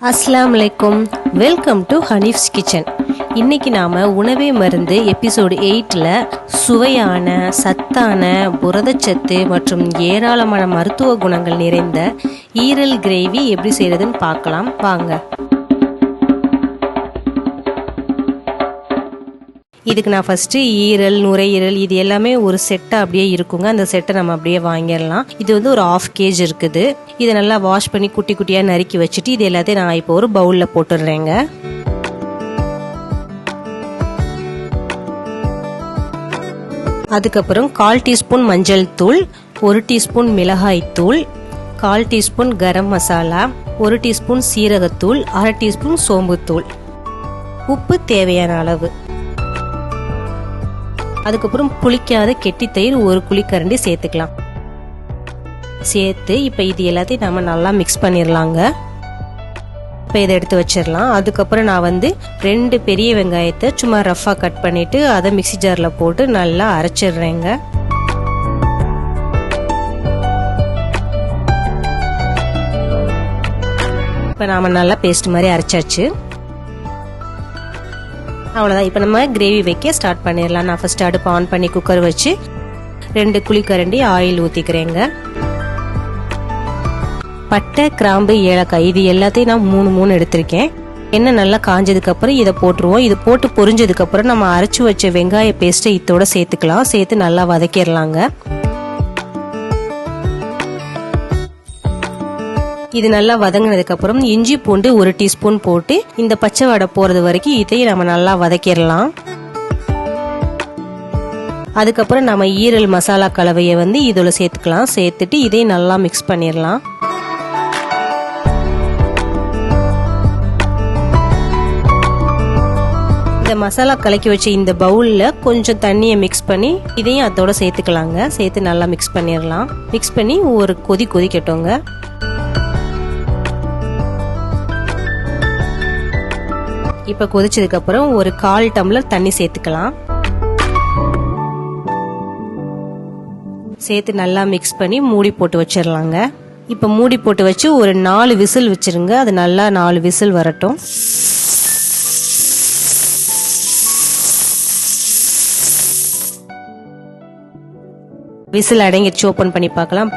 அஸ்ஸலாமுஅலைக்கும், welcome to Hanif's kitchen. இன்னைக்கு நாம உணவே மருந்து எபிசோடு 8ல் சுவையான, சத்தான, புரதச்சத்து மற்றும் ஏராளமான மருத்துவ குணங்கள் நிறைந்த ஈரல் கிரேவி எப்படி செய்யறதுன்னு பார்க்கலாம் வாங்க. இதுக்கு நான் ஃபஸ்ட்டு ஈரல், நுரையீரல் இது எல்லாமே ஒரு செட்டாக அப்படியே இருக்குங்க. அந்த செட்டை நம்ம அப்படியே வாங்கிடலாம். இது வந்து ஒரு 1/2 kg இருக்குது. இதை நல்லா வாஷ் பண்ணி குட்டி குட்டியாக நறுக்கி வச்சுட்டு இது எல்லாத்தையும் நான் இப்போ ஒரு பவுலில் போட்டுடுறேங்க. அதுக்கப்புறம் 1/4 டீஸ்பூன் மஞ்சள் தூள், 1 டீஸ்பூன் மிளகாய் தூள், 1/4 டீஸ்பூன் கரம் மசாலா, 1 டீஸ்பூன் சீரகத்தூள், 1/2 டீஸ்பூன் சோம்புத்தூள், உப்பு தேவையான அளவு. அதுக்கப்புறம் புளிக்காத கெட்டி தயிர் 1 குழிக்கரண்டி சேர்த்துக்கலாம். சேர்த்து இப்போ இது எல்லாத்தையும் நம்ம நல்லா மிக்ஸ் பண்ணிடலாங்க. இப்போ இதை எடுத்து வச்சிடலாம். அதுக்கப்புறம் நான் வந்து 2 பெரிய வெங்காயத்தை சும்மா ரஃபாக கட் பண்ணிட்டு அதை மிக்ஸி ஜாரில் போட்டு நல்லா அரைச்சிடுறேங்க. இப்போ நாம் நல்லா பேஸ்ட் மாதிரி அரைச்சாச்சு. அவ்வளோதான். இப்போ நம்ம கிரேவி வைக்க ஸ்டார்ட் பண்ணிடலாம். நான் ஃபர்ஸ்ட் அடுப்பு ஆன் பண்ணி குக்கர் வச்சு 2 குழிக்கரண்டி ஆயில் ஊற்றிக்கிறேங்க. பட்டை, கிராம்பு, ஏலக்காய் இது எல்லாத்தையும் நான் 3 எடுத்திருக்கேன். எண்ணெய் நல்லா காஞ்சதுக்கப்புறம் இதை போட்டுருவோம். இது போட்டு பொரிஞ்சதுக்கப்புறம் நம்ம அரைச்சி வச்ச வெங்காய பேஸ்ட்டை இதோட சேர்த்துக்கலாம். சேர்த்து நல்லா வதக்கிடலாங்க. இது நல்லா வதங்கினதுக்கு அப்புறம் இஞ்சி பூண்டு 1 டீஸ்பூன் போட்டு இந்த பச்சை வடை போறது வரைக்கும் இதையும் நம்ம நல்லா வதக்கிடலாம். அதுக்கப்புறம் நம்ம ஈரல் மசாலா கலவையை வந்து இதோட சேர்த்துக்கலாம். சேர்த்துட்டு இதையும் நல்லா மிக்ஸ் பண்ணிடலாம். இந்த மசாலா கலக்கி வச்ச இந்த பவுல்ல கொஞ்சம் தண்ணியை மிக்ஸ் பண்ணி இதையும் அதோட சேர்த்துக்கலாங்க. சேர்த்து நல்லா மிக்ஸ் பண்ணிடலாம். மிக்ஸ் பண்ணி ஒரு கொதிக்கட்டுங்க. இப்ப கொதிச்சதுக்கு அப்புறம் ஒரு 1/4 டம்ளர் தண்ணி சேர்த்துக்கலாம். சேர்த்து நல்லா மிக்ஸ் பண்ணி மூடி போட்டு வச்சிடலாங்க. இப்ப மூடி போட்டு வச்சு ஒரு 4 விசில் வச்சிருங்க. அது நல்லா 4 விசில் வரட்டும். விசில் அடங்கிடுச்சு. ஓபன் பண்ணி பார்க்கலாம்.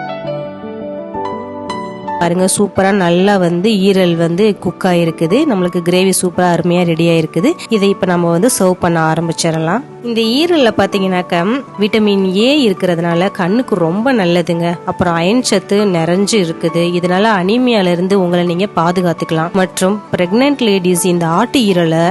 பாருங்க, சூப்பரா நல்லா வந்து ஈரல் வந்து குக் ஆயிருக்குது. நம்மளுக்கு கிரேவி சூப்பரா அருமையா ரெடி ஆயிருக்குது. இதை இப்ப நம்ம வந்து சர்வ் பண்ண ஆரம்பிச்சிடலாம். இந்த ஈரல்ல பாத்தீங்கன்னாக்க விட்டமின் ஏ இருக்கிறதுனால கண்ணுக்கு ரொம்ப நல்லதுங்க. அப்புறம் அயன் சத்து நிறைஞ்சு இருக்குது. இதனால அனீமியால இருந்து உங்களை நீங்க பாதுகாத்துக்கலாம். மற்றும் பிரெக்னன்ட் லேடிஸ் இந்த ஆட்டு ஈரலை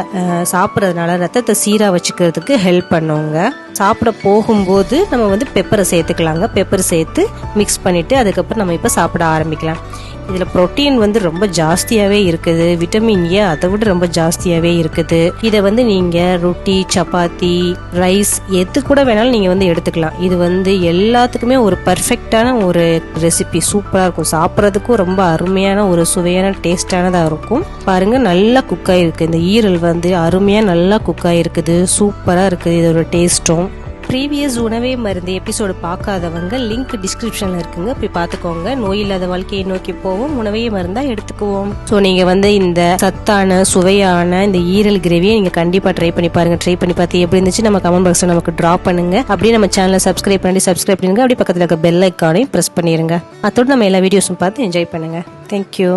சாப்பிட்றதுனால ரத்தத்தை சீரா வச்சுக்கிறதுக்கு ஹெல்ப் பண்ணுவாங்க. சாப்பிட போகும்போது நம்ம வந்து பெப்பரை சேர்த்துக்கலாங்க. பெப்பர் சேர்த்து மிக்ஸ் பண்ணிட்டு அதுக்கப்புறம் நம்ம இப்ப சாப்பிட ஆரம்பிக்கலாம். இதுல புரோட்டீன் வந்து ரொம்ப ஜாஸ்தியாவே இருக்குது. விட்டமின் ஏ அதை விட ரொம்ப ஜாஸ்தியாவே இருக்குது. இதை வந்து நீங்க ரொட்டி, சப்பாத்தி, ரைஸ் எது கூட வேணாலும் நீங்க வந்து எடுத்துக்கலாம். இது வந்து எல்லாத்துக்குமே ஒரு பர்ஃபெக்டான ஒரு ரெசிபி. சூப்பரா இருக்கும். சாப்பிட்றதுக்கும் ரொம்ப அருமையான ஒரு சுவையான டேஸ்டானதா இருக்கும். பாருங்க, நல்லா குக் ஆயிருக்கு. இந்த ஈரல் வந்து அருமையா நல்லா குக் ஆயிருக்குது. சூப்பரா இருக்குது இதோட டேஸ்டும். ப்ரீவியஸ் உணவே மருந்து எபிசோடு பார்க்காதவங்க லிங்க் டிஸ்கிரிப்ஷன்ல இருக்குங்க, போய் பார்த்துக்கோங்க. நோய் இல்லாத வாழ்க்கையை நோக்கி போவோம், உணவே மருந்தா எடுத்துக்குவோம். ஸோ நீங்க வந்து இந்த சத்தான சுவையான இந்த ஈரல் கிரேவியை நீங்க கண்டிப்பா ட்ரை பண்ணி பாருங்க. ட்ரை பண்ணி பார்த்து எப்படி இருந்துச்சு நம்ம கமெண்ட் பாக்ஸ்ல நமக்கு டிராப் பண்ணுங்க. அப்படியே நம்ம சேனலை சப்ஸ்கிரைப் பண்ணுங்க. அப்படியே பக்கத்துல இருக்க பெல் ஐக்கானையும் பிரஸ் பண்ணிருங்க. அதோட நம்ம எல்லா வீடியோஸும் பார்த்து என்ஜாய் பண்ணுங்க. தேங்க்யூ.